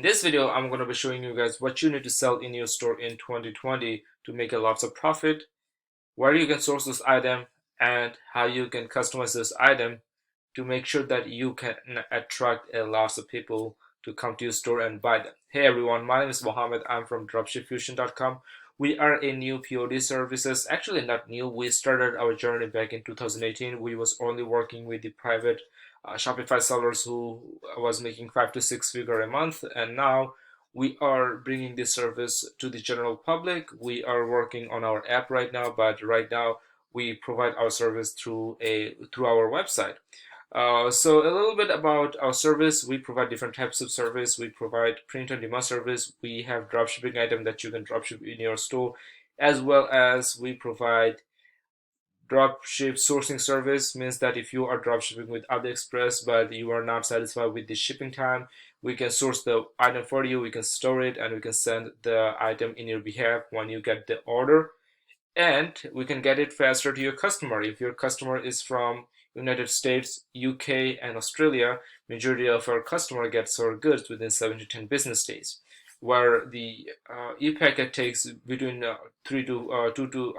this video, I'm going to be showing you guys what you need to sell in your store in 2020 to make a lots of profit, where you can source this item, and how you can customize this item to make sure that you can attract a lot of people to come to your store and buy them. Hey everyone, my name is Mohammed. I'm from dropshipfusion.com. We are a new POD services. Actually, not new. We started our journey back in 2018. We was only working with the private Shopify sellers who was making 5 to 6 figure a month, and now we are bringing this service to the general public. We are working on our app right now, but right now we provide our service through our website. So a little bit about our service. We provide different types of service. We provide print-on-demand service. We have dropshipping item that you can dropship in your store, as well as we provide dropship sourcing service. Means that if you are dropshipping with AliExpress but you are not satisfied with the shipping time, we can source the item for you, we can store it, and we can send the item in your behalf when you get the order, and we can get it faster to your customer. If your customer is from United States, UK, and Australia, majority of our customer gets our goods within 7 to 10 business days, where the e-packet takes between 3 to 2 to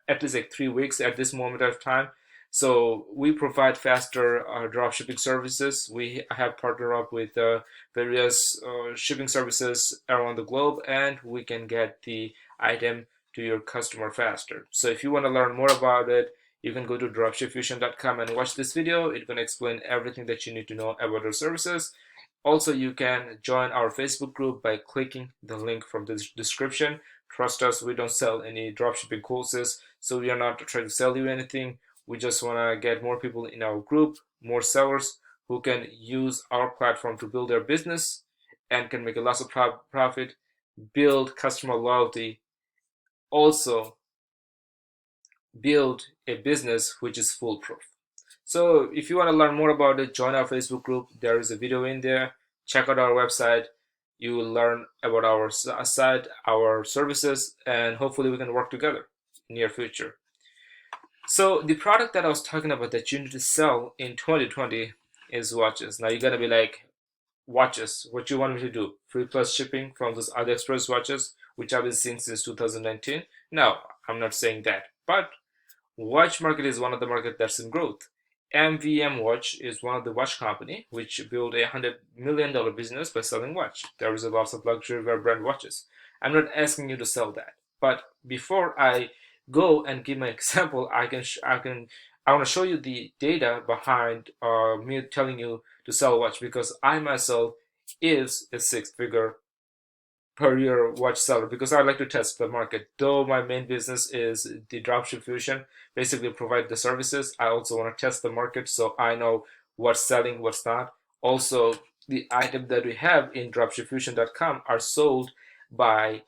at least like 3 weeks at this moment of time. So we provide faster dropshipping services. We have partnered up with various shipping services around the globe, and we can get the item to your customer faster. So if you want to learn more about it, you can go to dropshipfusion.com and watch this video. It's going to explain everything that you need to know about our services. Also, you can join our Facebook group by clicking the link from the description. Trust us, we don't sell any dropshipping courses, so we are not trying to sell you anything. We just want to get more people in our group, more sellers who can use our platform to build their business and can make a lot of profit, build customer loyalty, also build a business which is foolproof. So if you want to learn more about it, join our Facebook group. There is a video in there. Check out our website. You will learn about our site, our services, and hopefully we can work together in the near future. So the product that I was talking about that you need to sell in 2020 is watches. Now you're gonna be like, watches, what you want me to do? Free plus shipping from those AliExpress watches, which I've been seeing since 2019? No, I'm not saying that. But watch market is one of the market that's in growth. MVM Watch is one of the watch company which built $100 million business by selling watch. There is a lot of luxury wear brand watches. I'm not asking you to sell that, but before I go and give my example, I want to show you the data behind me telling you to sell a watch, because I myself is a 6-figure per year watch seller, because I like to test the market. Though my main business is the dropship fusion, basically provide the services, I also want to test the market so I know what's selling, what's not. Also, the item that we have in dropshipfusion.com are sold by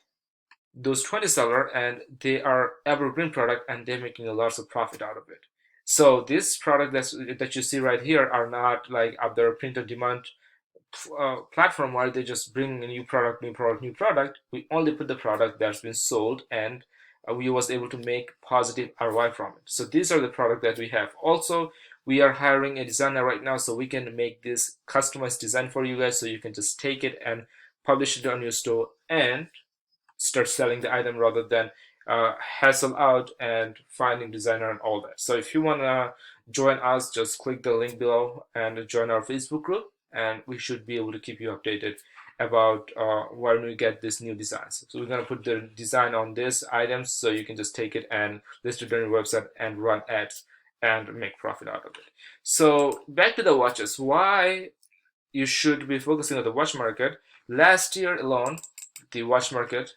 those 20 seller, and they are evergreen product, and they're making a lot of profit out of it. So this product that you see right here are not like other print on demand platform where they just bring a new product, new product, new product. We only put the product that's been sold, and we was able to make positive ROI from it. So these are the product that we have. Also, we are hiring a designer right now, so we can make this customized design for you guys, so you can just take it and publish it on your store and start selling the item, rather than hassle out and finding designer and all that. So if you want to join us, just click the link below and join our Facebook group, and we should be able to keep you updated about when we get this new designs. So we're going to put the design on this items, so you can just take it and list it on your website and run ads and make profit out of it. So back to the watches. Why you should be focusing on the watch market. Last year alone, the watch market,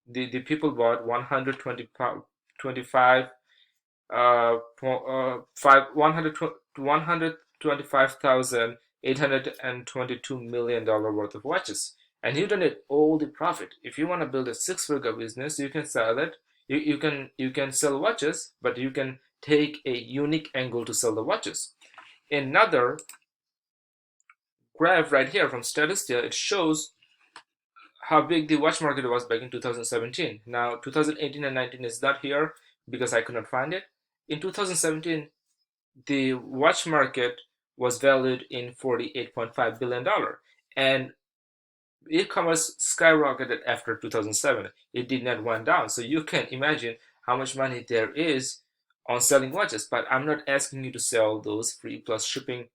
the people bought 125,822 million dollar worth of watches, and you don't need all the profit. If you want to build a 6-figure business, you can sell it. You can sell watches, but you can take a unique angle to sell the watches. Another graph right here from Statista, it shows how big the watch market was back in 2017. Now 2018 and 19 is not here because I could not find it. In 2017, the watch market was valued in $48.5 billion, and e-commerce skyrocketed after 2007. It did not went down. So you can imagine how much money there is on selling watches. But I'm not asking you to sell those free plus shipping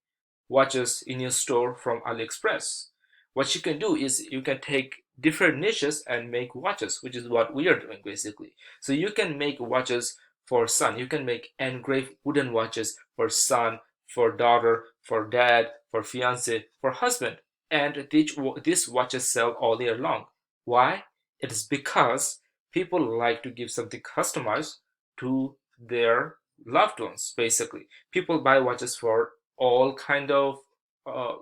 watches in your store from AliExpress. What you can do is you can take different niches and make watches, which is what we are doing basically. So you can make watches for son. You can make engraved wooden watches for son, for daughter, for dad, for fiance, for husband. And these watches sell all year long. Why? It is because people like to give something customized to their loved ones, basically. People buy watches for all kind of uh,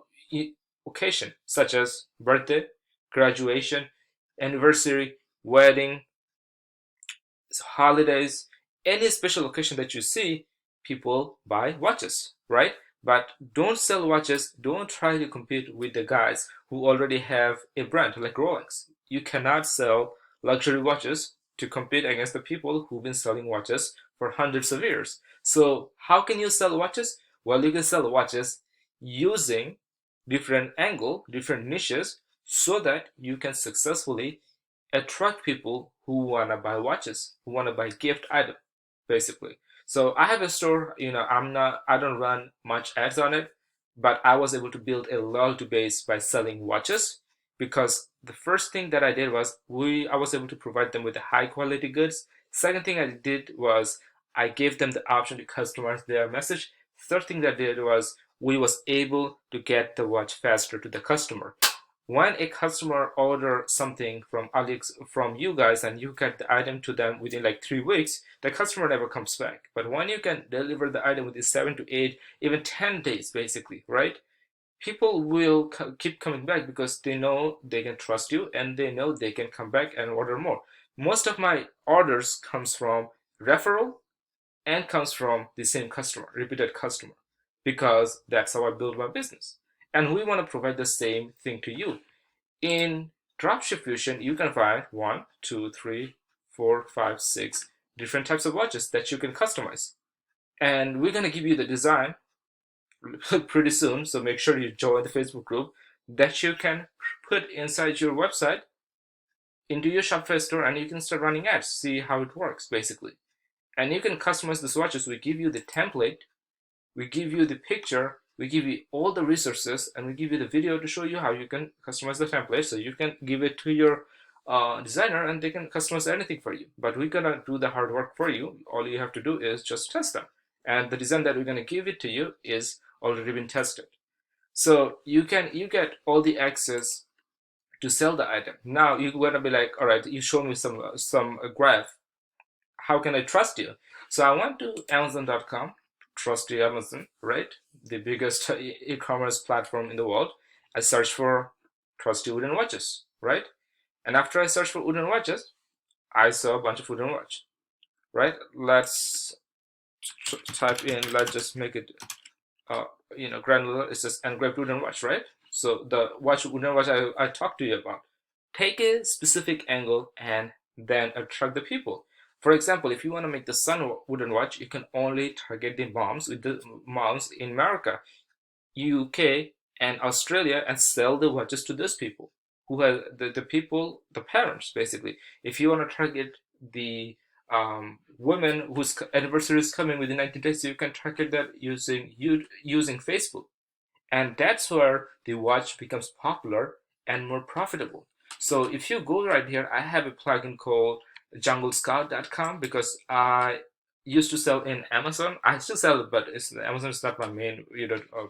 occasion, such as birthday, graduation, anniversary, wedding, holidays, any special occasion that you see, people buy watches, right? But don't sell watches, don't try to compete with the guys who already have a brand like Rolex. You cannot sell luxury watches to compete against the people who've been selling watches for hundreds of years. So how can you sell watches? Well, you can sell watches using different angle, different niches, so that you can successfully attract people who want to buy watches, who want to buy gift item, basically. So I have a store, I don't run much ads on it, but I was able to build a loyalty base by selling watches, because the first thing that I did was I was able to provide them with high quality goods. Second thing I did was I gave them the option to customize their message. Third thing that I did was we was able to get the watch faster to the customer. When a customer order something from Alex from you guys and you get the item to them within like 3 weeks, the customer never comes back. But when you can deliver the item within 7 to 8, even 10 days, basically, right? People will keep coming back because they know they can trust you and they know they can come back and order more. Most of my orders comes from referral and comes from the same customer, repeated customer, because that's how I build my business. And we want to provide the same thing to you. In Dropship Fusion, you can find 1, 2, 3, 4, 5, 6 different types of watches that you can customize. And we're going to give you the design pretty soon, so make sure you join the Facebook group that you can put inside your website into your Shopify store, and you can start running ads, see how it works basically. And you can customize the swatches. We give you the template, we give you the picture, we give you all the resources, and we give you the video to show you how you can customize the template. So you can give it to your designer and they can customize anything for you. But we're gonna do the hard work for you. All you have to do is just test them. And the design that we're gonna give it to you is already been tested. So you get all the access to sell the item. Now you're gonna be like, all right, you showed me some graph. How can I trust you? So I went to Amazon.com, trusty Amazon, right? The biggest e-commerce platform in the world. I searched for trusty wooden watches, right? And after I searched for wooden watches, I saw a bunch of wooden watch, right? Let's type in, let's just make it, granular. It says engraved wooden watch, right? So the wooden watch I talked to you about. Take a specific angle and then attract the people. For example, if you want to make the sun wooden watch, you can only target the moms in America, UK, and Australia, and sell the watches to those people who have the parents basically. If you want to target the women whose anniversary is coming within 90 days, you can target that using Facebook, and that's where the watch becomes popular and more profitable. So if you go right here, I have a plugin called junglescout.com, because I used to sell in Amazon. I still sell it, but Amazon is not my main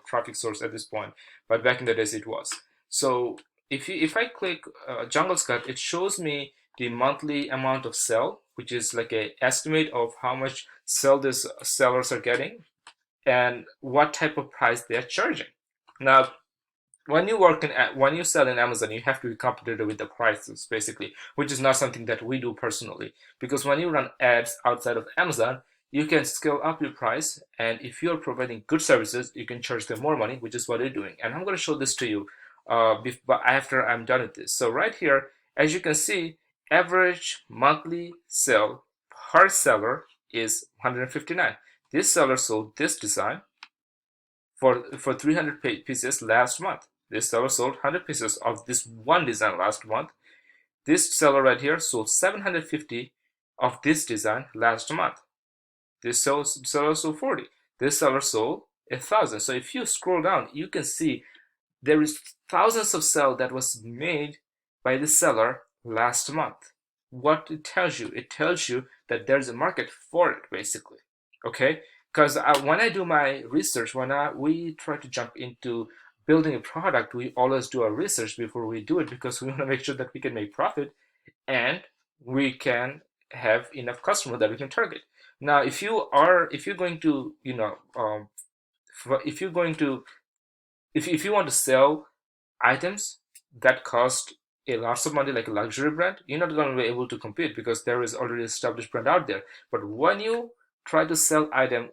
traffic source at this point. But back in the days, it was. So if I click Jungle Scout, it shows me the monthly amount of sell, which is like a estimate of how much sell these sellers are getting and what type of price they are charging. Now, when you sell in Amazon, you have to be competitive with the prices, basically, which is not something that we do personally. Because when you run ads outside of Amazon, you can scale up your price, and if you're providing good services, you can charge them more money, which is what you're doing. And I'm going to show this to you after I'm done with this. So right here, as you can see, average monthly sale per seller is 159. This seller sold this design for 300 pieces last month. This seller sold 100 pieces of this one design last month. This seller right here sold 750 of this design last month. This seller sold 40. This seller sold 1,000. So if you scroll down, you can see there is thousands of sales that was made by the seller last month. What it tells you that there's a market for it, basically. Okay, because when I do my research, we try to jump into building a product, we always do our research before we do it, because we want to make sure that we can make profit and we can have enough customer that we can target. Now, if you're going to, if you're going to, if you want to sell items that cost a lot of money, like a luxury brand, you're not going to be able to compete because there is already established brand out there. But when you try to sell item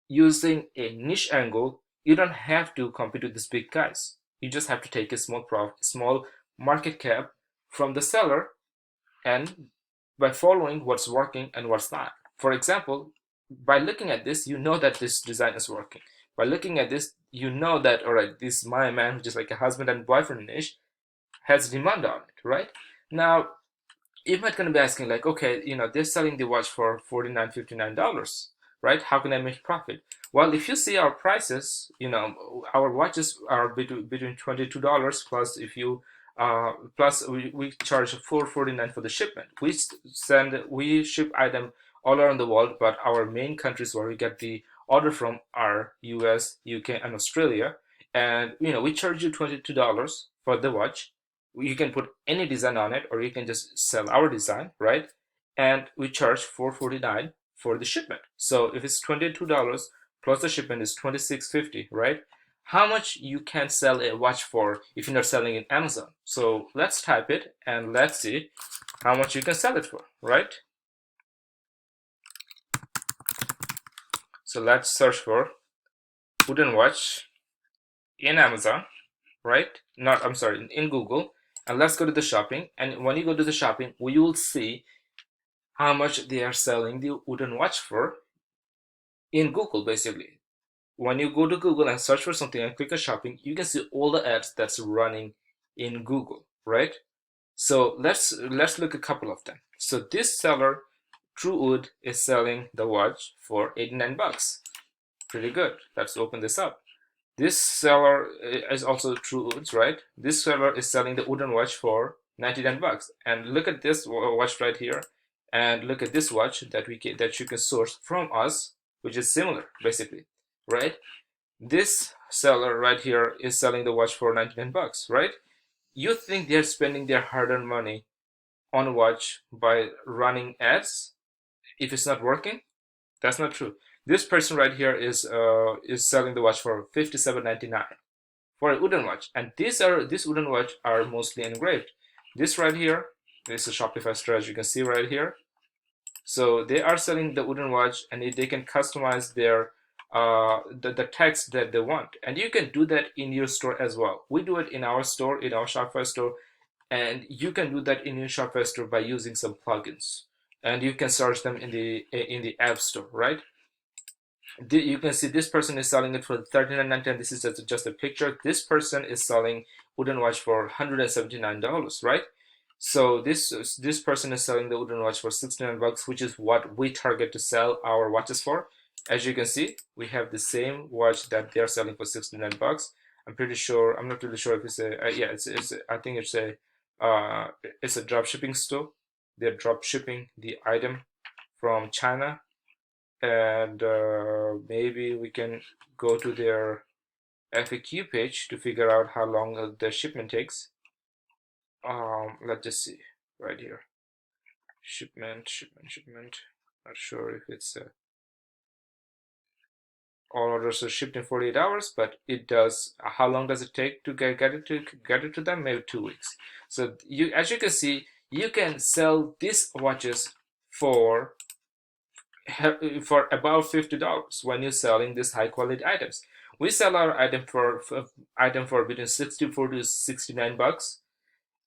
using a niche angle, you don't have to compete with these big guys. You just have to take a small market cap from the seller, and by following what's working and what's not. For example, by looking at this, you know that this design is working. By looking at this, you know that, all right, this my man, which is like a husband and boyfriend niche, has demand on it, right? Now, you might gonna be asking like, okay, they're selling the watch for $49, $59, right? How can I make profit? Well, if you see our prices, our watches are between $22 plus if you plus we charge $4.49 for the shipment. We ship item all around the world, but our main countries where we get the order from are US, UK, and Australia. And we charge you $22 for the watch. You can put any design on it, or you can just sell our design, right? And we charge $4.49 for the shipment. So if it's $22 plus the shipment is $26.50, right? How much you can sell a watch for if you're not selling in Amazon? So let's type it and let's see how much you can sell it for, right? So let's search for wooden watch in Amazon, right? I'm sorry, in Google. And let's go to the shopping. And when you go to the shopping, we will see how much they are selling the wooden watch for in Google, basically. When you go to Google and search for something and click on shopping, you can see all the ads that's running in Google, right? So let's look at a couple of them. So this seller, True Wood, is selling the watch for 89 bucks. Pretty good. Let's open this up. This seller is also True Woods, right? This seller is selling the wooden watch for 99 bucks. And look at this watch right here, and look at this watch that you can source from us, which is similar, basically, right? This seller right here is selling the watch for 99 bucks, right? You think they're spending their hard-earned money on a watch by running ads if it's not working? That's not true. This person right here is selling the watch for $57.99 for a wooden watch, and this wooden watch are mostly engraved. This right here is a Shopify store, as you can see right here. So they are selling the wooden watch, and they can customize their the text that they want, and you can do that in your store as well. We do it in our store, in our Shopify store, and you can do that in your Shopify store by using some plugins, and you can search them in the App Store, right? You can see this person is selling it for $39.99. This is just a picture. This person is selling wooden watch for $179, right? So this person is selling the wooden watch for 69 bucks, which is what we target to sell our watches for. As you can see, we have the same watch that they're selling for 69 bucks. I'm not really sure if it's I think it's a drop shipping store. They're drop shipping the item from China, and maybe we can go to their FAQ page to figure out how long the shipment takes. Let's just see right here. Shipment. Not sure if it's all orders are shipped in 48 hours, but it does. How long does it take to get it to them? Maybe 2 weeks. So as you can see, you can sell these watches for about $50 when you're selling these high quality items. We sell our item for between 64 to 69 bucks.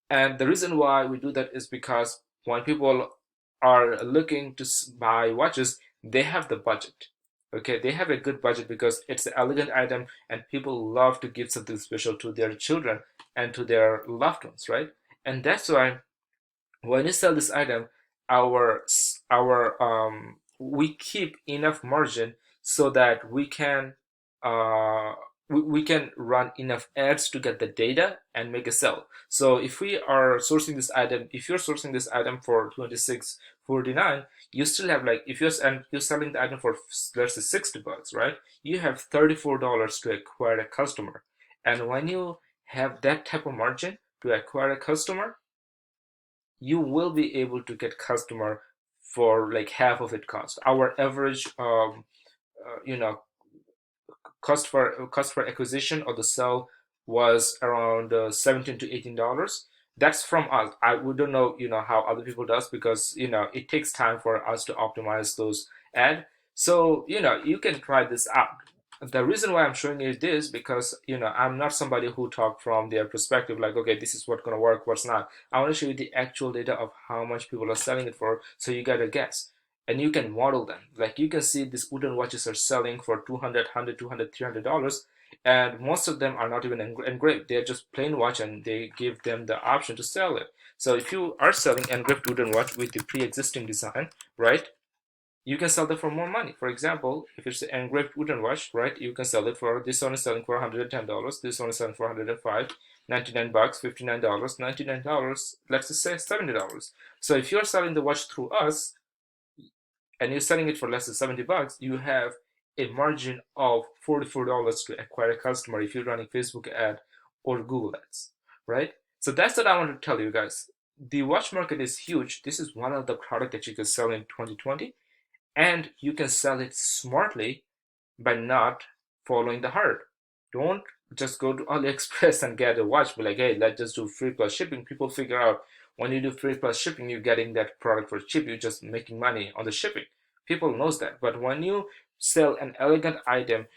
And the reason why we do that is because when people are looking to buy watches, they have the budget. Okay, they have a good budget because it's an elegant item and people love to give something special to their children and to their loved ones, right? And that's why when you sell this item, our we keep enough margin so that uh we can run enough ads to get the data and make a sell. So if we are sourcing this item, if you're sourcing this item for 26.49, you still have, like, if you're selling the item for, let's say, $60, right? You have $34 to acquire a customer. And when you have that type of margin to acquire a customer, you will be able to get customer for like half of it cost. Our average you know cost for acquisition of the sell was around 17 to $18. That's from us. We don't know, how other people does, because it takes time for us to optimize those ad. So you can try this out. The reason why I'm showing you this, because I'm not somebody who talk from their perspective, like, okay, this is what's gonna work, what's not. I want to show you the actual data of how much people are selling it for, so you gotta guess and you can model them. Like, you can see these wooden watches are selling for 200, 100, 200, $300, and most of them are not even engraved. They're just plain watch, and they give them the option to sell it. So if you are selling engraved wooden watch with the pre-existing design, right, you can sell that for more money. For example, if it's an engraved wooden watch, right, you can sell it for, this one is selling for $110, this one is selling for 105, $99, $59, $99, let's just say $70. So if you're selling the watch through us, and you're selling it for less than $70, you have a margin of $44 to acquire a customer if you're running Facebook ad or Google ads, right? So that's what I want to tell you guys. The watch market is huge. This is one of the product that you can sell in 2020, and you can sell it smartly by not following the herd. Don't just go to AliExpress and get a watch, be like, hey, let's just do free plus shipping. People figure out when you do free plus shipping, you're getting that product for cheap. You're just making money on the shipping. People knows that. But when you sell an elegant item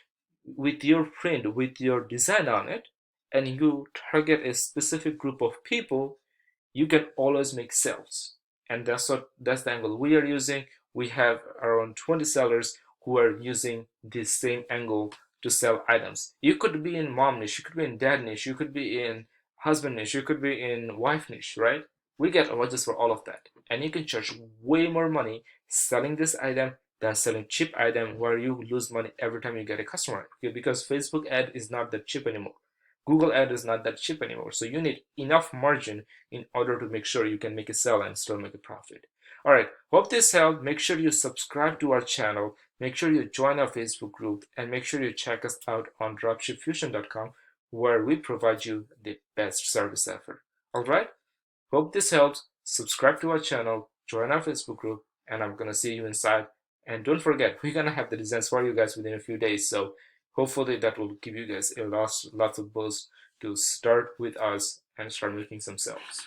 with your print, with your design on it, and you target a specific group of people, you can always make sales. And that's the angle we are using. We have around 20 sellers who are using the same angle to sell items. You could be in mom niche, you could be in dad niche, you could be in husband niche, you could be in wife niche, right? We get awards for all of that, and you can charge way more money selling this item than selling cheap item where you lose money every time you get a customer. Okay, because Facebook ad is not that cheap anymore. Google ad is not that cheap anymore. So you need enough margin in order to make sure you can make a sale and still make a profit. All right, hope this helped. Make sure you subscribe to our channel, make sure you join our Facebook group, and make sure you check us out on dropshipfusion.com, where we provide you the best service ever. All right, hope this helps. Subscribe to our channel, join our Facebook group, and I'm gonna see you inside. And don't forget, we're gonna have the designs for you guys within a few days. So hopefully that will give you guys a lots of boost to start with us and start making some sales.